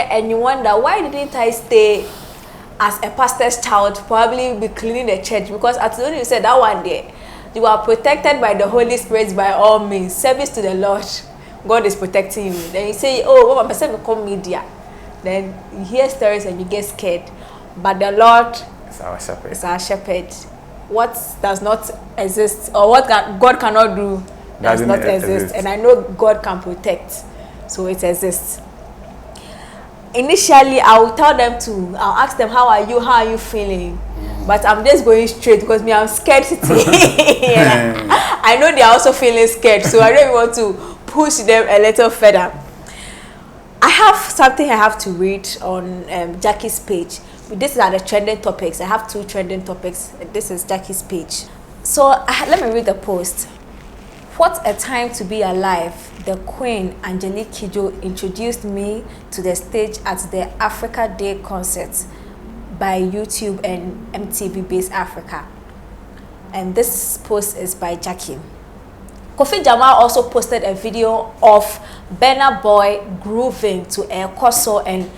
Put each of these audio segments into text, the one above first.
there and you wonder, why didn't I stay as a pastor's child, probably be cleaning the church? Because as you said that one day, you are protected by the Holy Spirit by all means. Service to the Lord, God is protecting you. Then you say, oh, my person become media. Then you hear stories and you get scared. But the Lord is our shepherd. Is our shepherd. What does not exist, or what God cannot do, does not exist. And I know God can protect, so it exists. Initially, I will tell them I'll ask them, how are you feeling? But I'm just going straight because I'm scared to yeah. I know they are also feeling scared, so I don't even want to push them a little further. I have something I have to read on Gyakie's page. These are the trending topics. I have 2 trending topics. This is Gyakie's page. So let me read the post. What a time to be alive. The Queen, Angelique Kidjo, introduced me to the stage at the Africa Day concert by YouTube and MTV Africa. And this post is by Gyakie. Kofi Jamal also posted a video of Burna Boy grooving to a Koso and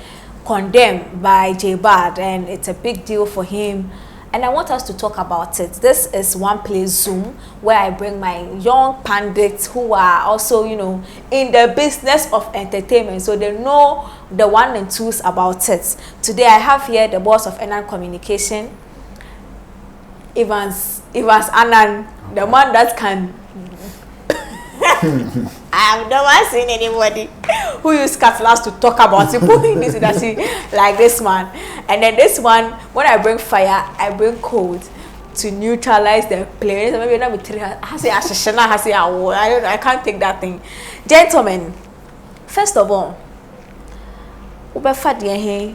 Condemned by J Bad, and it's a big deal for him. And I want us to talk about it. This is Oneplay Zoom, where I bring my young pundits who are also, in the business of entertainment, so they know the 1 and 2s about it. Today I have here the boss of Enan Communication, Evans Anan, the man that can. I have never seen anybody who use cutlass to talk about it, putting this industry like this man. And then this one, when I bring fire, I bring cold to neutralize the players. Maybe not be I can't take that thing. Gentlemen, first of all, Ubefa dear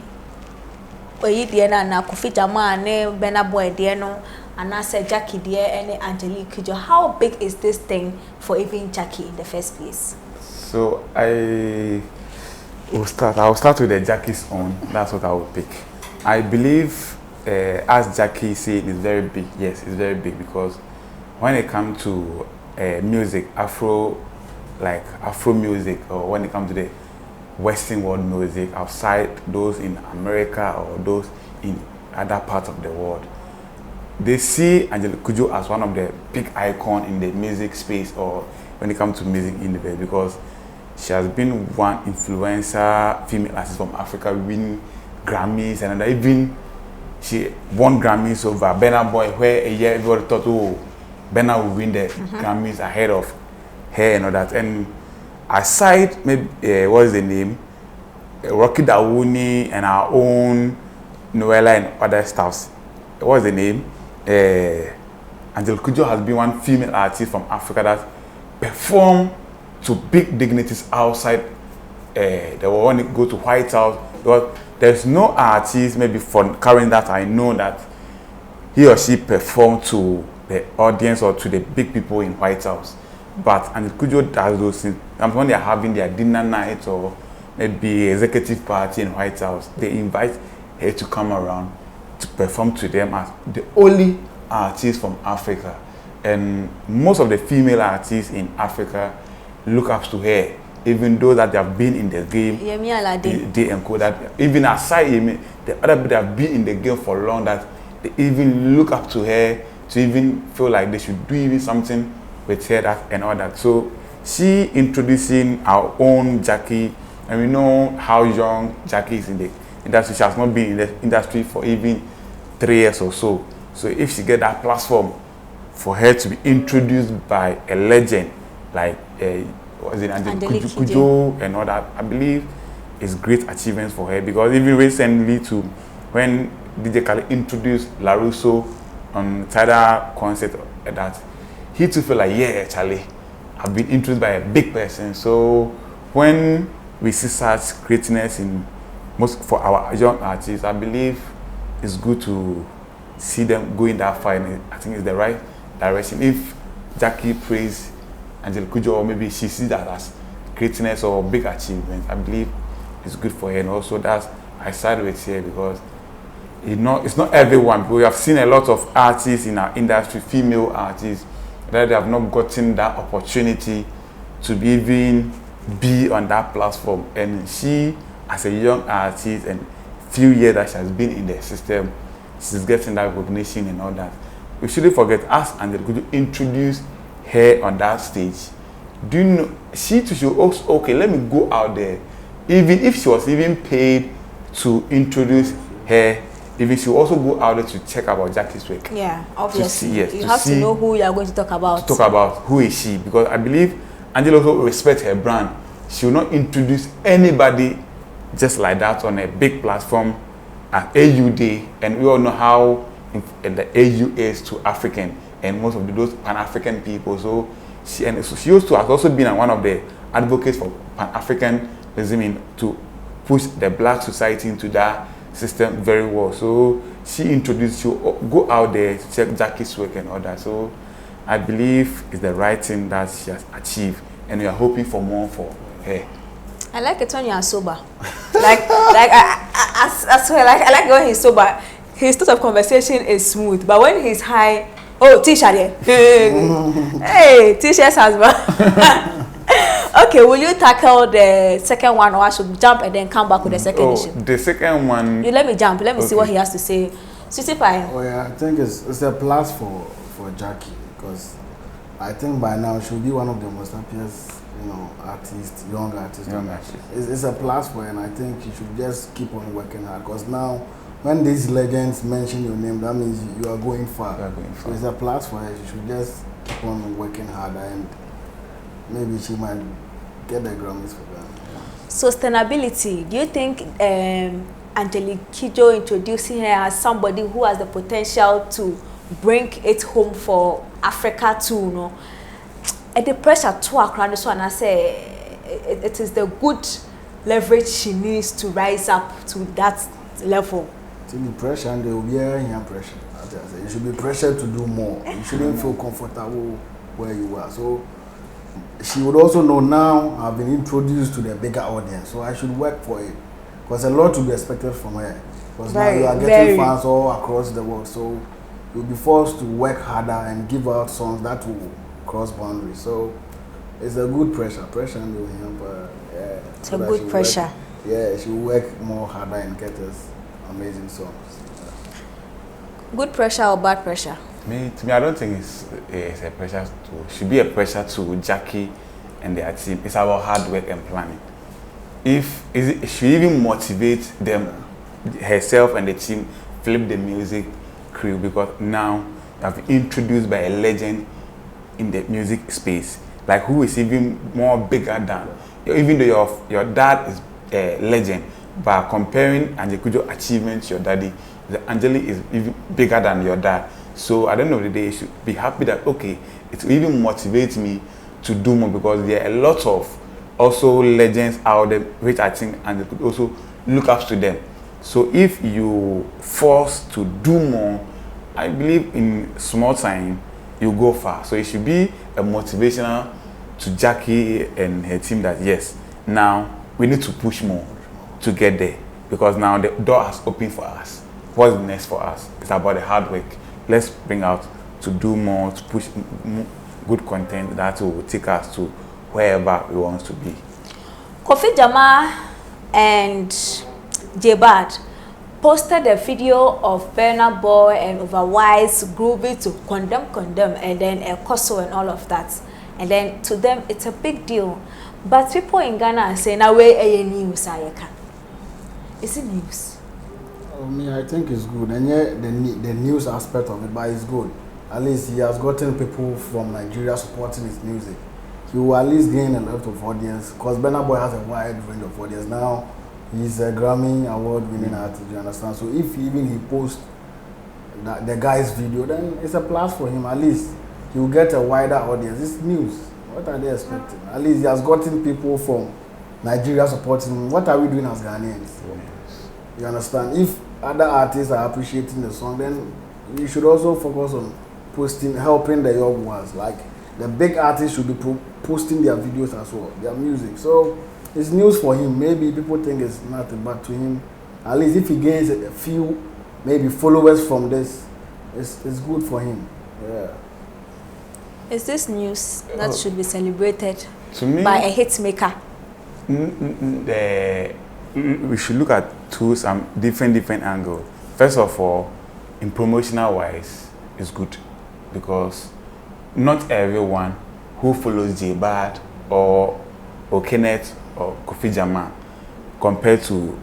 Oyi dear na Kofi Jamal ne Burna Boy dear no. And I said Gyakie dear and Angelique Kidjo. How big is this thing for even Gyakie in the first place? So I'll start with the Gyakie's own. That's what I will pick. I believe, as Gyakie said, it's very big. Yes, it's very big because when it comes to music, Afro music, or when it comes to the Western world music, outside those in America or those in other parts of the world, they see Angelique Kidjo as one of the big icons in the music space, or when it comes to music in the world, because she has been one influencer female artist from Africa, winning Grammys, and even she won Grammys over Burna Boy, where a year everybody thought, oh, Burna will win the Grammys ahead of her and all that. And aside, maybe what is the name? Rocky Dawuni and our own Noella and other stuffs. What's the name? Angelique Kidjo has been one female artist from Africa that performed to big dignities outside the world. When you go to White House, because there's no artist, maybe for current that I know, that he or she performed to the audience or to the big people in White House. But Angelique Kidjo does those things. And when they are having their dinner night or maybe executive party in White House, they invite her to come around to perform to them as the only artist from Africa. And most of the female artists in Africa look up to her, even those that they have been in the game. They encode that. Even aside the other people that have been in the game for long, that they even look up to her to even feel like they should do even something with her, that and all that. So she introducing our own Gyakie, and we know how young Gyakie is in the industry. She has not been in the industry for even 3 years or so. So if she get that platform for her to be introduced by a legend like Angelique Kidjo and all that, I believe it's great achievements for her. Because even recently too, when DJ Khaled introduced LaRusso on Tidal concert, that he too feel like, yeah, Charlie, I've been introduced by a big person. So when we see such greatness in most for our young artists, I believe it's good to see them going that far, and I think it's the right direction. If Gyakie praise Angelique Kidjo, or maybe she sees that as greatness or big achievement, I believe it's good for her. And also that's I side with her, because it's not everyone. We have seen a lot of artists in our industry, female artists, that they have not gotten that opportunity to be on that platform. And she as a young artist and few years that she has been in the system, she's getting that recognition and all that. We shouldn't forget us and could introduce her on that stage. Do you know she too should also okay, let me go out there. Even if she was even paid to introduce her, even she will also go out there to check about Gyakie's work. Yeah, obviously. To see, yes, you have to know who you are going to talk about. To talk about who is she, because I believe Angela also respects her brand. She will not introduce anybody just like that on a big platform at AU Day, and we all know how the AU is to African and most of those Pan-African people. So she used to has also been one of the advocates for Pan-Africanism to push the black society into that system very well. So she introduced you go out there to check Gyakie's work and all that. So I believe it's the right thing that she has achieved, and we are hoping for more for her. I like it when you are sober. I swear, I like when he's sober. His thought of conversation is smooth, but when he's high, oh, Tisha there. Hey, Tisha's husband. Okay, will you tackle the second one, or I should jump and then come back with the second issue? The second one. You let me jump. Let me see what he has to say. Sweetie Pie. Oh yeah, I think it's a plus for Gyakie, because I think by now she'll be one of the most happiest, artists, young artists. It's a plus for her, and I think you should just keep on working hard, because now when these legends mention your name, that means you are going far. So it's a plus for her. She should just keep on working hard, and maybe she might get the Grammys for that. Sustainability. Do you think Angelique Kidjo introducing her as somebody who has the potential to bring it home for Africa too, no? And the pressure to around this one, I say it is the good leverage she needs to rise up to that level. The pressure, and there will be here pressure. You should be pressured to do more. You shouldn't feel comfortable where you are. So she would also know now I've been introduced to the bigger audience, so I should work for it. Because a lot to be expected from her. Because now you are getting fans all across the world, so you'll be forced to work harder and give out songs that will cross boundaries. So it's a good pressure. Pressure and it's so a good pressure. She will work more harder and get us amazing songs. Good pressure or bad pressure? To me, I don't think it's a pressure should be a pressure to Gyakie and their team. It's about hard work and planning. She even motivate them, herself and the team, flip the music crew, because now you have been introduced by a legend in the music space, like who is even more bigger than, even though your dad is a legend, but comparing Angelique Kidjo's achievements to your daddy, Angelique is even bigger than your dad. So at the end of the day, you should be happy that, okay, it even motivates me to do more, because there are a lot of also legends out there which I think and they could also look up to them. So if you force to do more, I believe in small time you go far. So it should be a motivational to Gyakie and her team that yes, now we need to push more to get there, because now the door has opened for us. What's next for us? It's about the hard work. Let's bring out to do more, to push good content that will take us to wherever we want to be. Kofi Jama and J-Bad posted a video of Burna Boy and Overwise groovy to condemn, and then a Koso and all of that. And then to them, it's a big deal. But people in Ghana are saying, "Now where are news? Is it news?" I think it's good, and yet the news aspect of it, but it's good. At least he has gotten people from Nigeria supporting his music. He will at least gain a lot of audience, because Burna Boy has a wide range of audience. Now he's a Grammy award-winning artist, you understand? So if he posts the guy's video, then it's a plus for him. At least he will get a wider audience. It's news. What are they expecting? At least he has gotten people from Nigeria supporting him. What are we doing as Ghanaians? You understand? If other artists are appreciating the song, then you should also focus on helping the young ones. Like the big artists should be posting their videos as well, their music. So it's news for him. Maybe people think it's nothing, but to him, at least if he gains a few maybe followers from this, it's good for him. Yeah. Is this news that should be celebrated to me, by a hit maker? we should look at some different angles. First of all, in promotional wise, it's good because not everyone who follows J-Bad or Kenneth or Kofi Jama compared to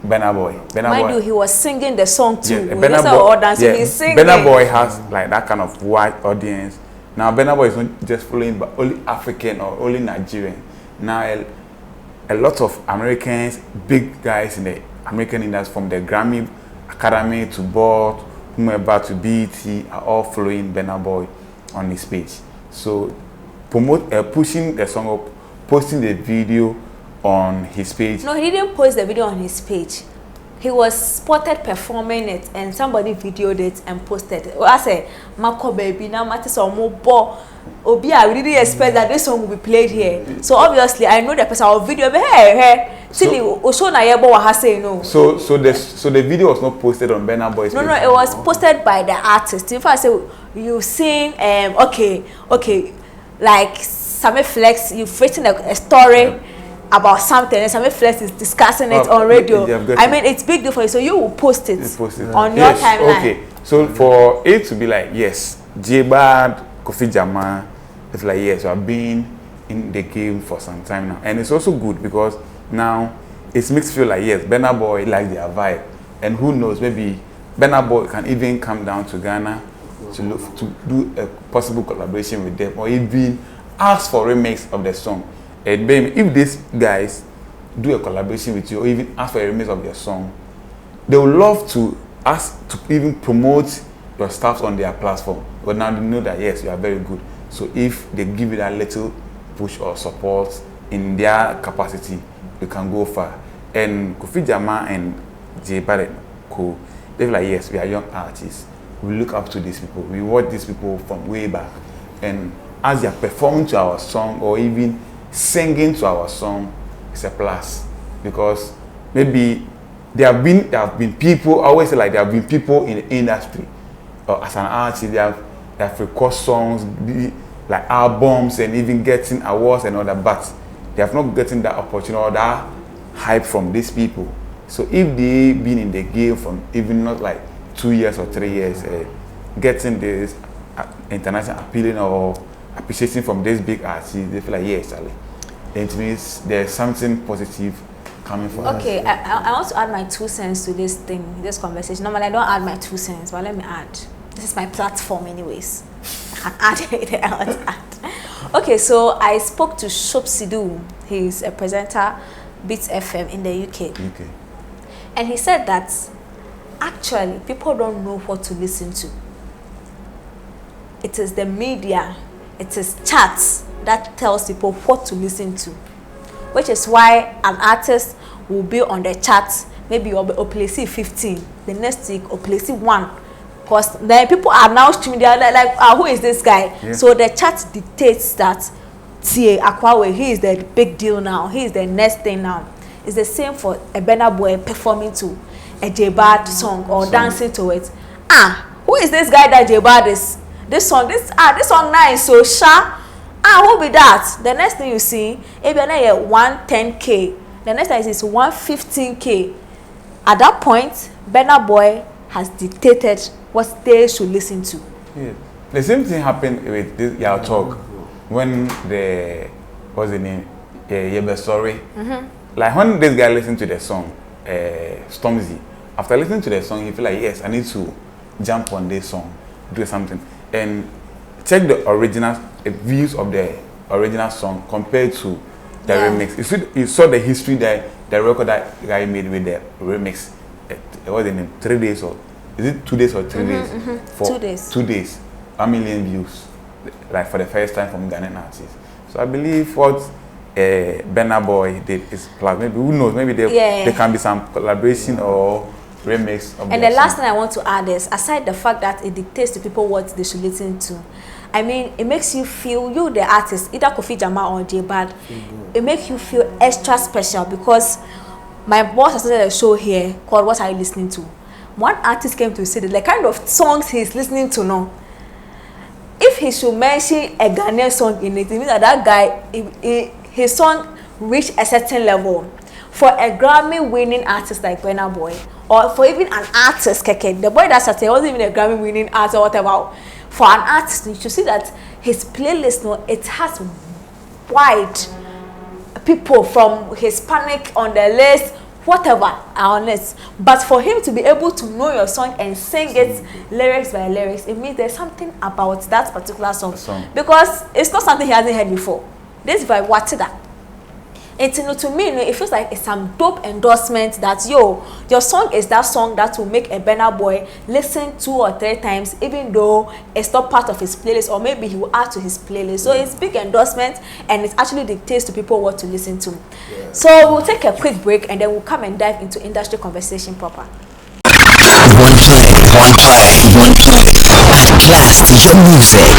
Burna Boy. Mind you, he was singing the song too. Yeah, Burna Boy has like that kind of wide audience. Now Burna Boy is not just following but only African or only Nigerian. Now a lot of Americans, big guys in the American industry, from the Grammy Academy to Board, whomever to BET, are all following Burna Boy on his page. So pushing the song up, posting the video on his page. No, he didn't post the video on his page. He was spotted performing it and somebody videoed it and posted it. I said, Mako baby, now matters or more bo. Obi, I really expect that this song will be played here. So obviously, I know the person will video. But hey, so na yebo wa say no. So the video was not posted on Burna Boy's page. No, it was posted by the artist. If I say you sing, okay, like Sammy Flex, you've written a story about something, and Sammy Flex is discussing it on radio. I mean, it's big deal for you, so you will post it on your timeline. Okay, so for it to be like, yes, J-Bad, Kofi Jama, it's like, yes, you have been in the game for some time now. And it's also good because now it makes you feel like, yes, Burna Boy likes their vibe. And who knows, maybe Burna Boy can even come down to Ghana to do a possible collaboration with them, or even ask for a remix of the song. And baby, if these guys do a collaboration with you, or even ask for a remix of their song, they would love to ask to even promote your stuff on their platform. But now they know that yes, you are very good. So if they give you that little push or support in their capacity, you can go far. And Kofi Jama and J-Bad Co, they're like, yes, we are young artists. We look up to these people. We watch these people from way back. And as they are performing to our song or even singing to our song, it's a plus. Because maybe there have been people, I always say like there have been people in the industry, or as an artist, they have recorded songs, like albums, and even getting awards and all that, but they have not gotten that opportunity or that hype from these people. So if they've been in the game from even not like 2 years or 3 years, getting this international appealing or appreciation from these big artists, they feel like, yes, Charlie, it means there's something positive coming for us. Okay, I want to add my 2 cents to this thing, this conversation. Normally, I don't add my 2 cents, but let me add. This is my platform anyways. I can add it. I want to add. Okay, so I spoke to Shop Sidhu. He's a presenter, Beats FM in the UK. And he said that actually people don't know what to listen to. It is the media, it is charts that tells people what to listen to, which is why an artist will be on the charts. Maybe Oneplay 15, the next week Oneplay 1, because then people are now streaming. They are like, who is this guy? Yeah. So the chart dictates that T.A. Akwawe, he is the big deal now. He is the next thing now. It's the same for a Burna Boy performing to a J-Bad song or dancing to it. Who is this guy that J-Bad is? This song nice, so sha. Who be that? The next thing you see, maybe 110K. The next thing is 115K. At that point, Burna Boy has dictated what they should listen to. Yeah. The same thing happened with this Y'all Talk when what's the name? Yebe Sorry. Like when this guy listened to the song, Stormzy, after listening to the song, he feel like, yes, I need to jump on this song, do something, and check the original views of the original song compared to the remix. You saw the history that the record that guy made with the remix. What's the name? 3 days or is it 2 days or 3 days? For 2 days. 2 days, 1 million views, like for the first time from Ghanaian artists. So I believe what Burna Boy did is plus. Maybe who knows? Maybe there can be some collaboration or remix. Of and the last thing I want to add is, aside the fact that it dictates to people what they should listen to, I mean, it makes you feel, you the artist, either Kofi Jama or J-Bad, it makes you feel extra special because my boss has started a show here called What Are You Listening To? One artist came to say that the kind of songs he's listening to now, if he should mention a Ghanaian song in it, it means that guy, his song reached a certain level. for a Grammy-winning artist like Burna Boy, or for even an artist, Keke, the boy that started wasn't even a Grammy-winning artist or whatever. For an artist, you should see that his playlist, no, it has wide people from Hispanic on the list, whatever are on it. But for him to be able to know your song and sing it lyrics by lyrics, it means there's something about that particular song. Because it's not something he hasn't heard before. This vibe, what is that? And to me, it feels like it's some dope endorsement that your song is that song that will make a Burna Boy listen 2 or 3 times, even though it's not part of his playlist, or maybe he will add to his playlist. So it's big endorsement, and it actually dictates to people what to listen to. Yeah. So we'll take a quick break, and then we'll come and dive into industry conversation proper. Oneplay. At last, your music.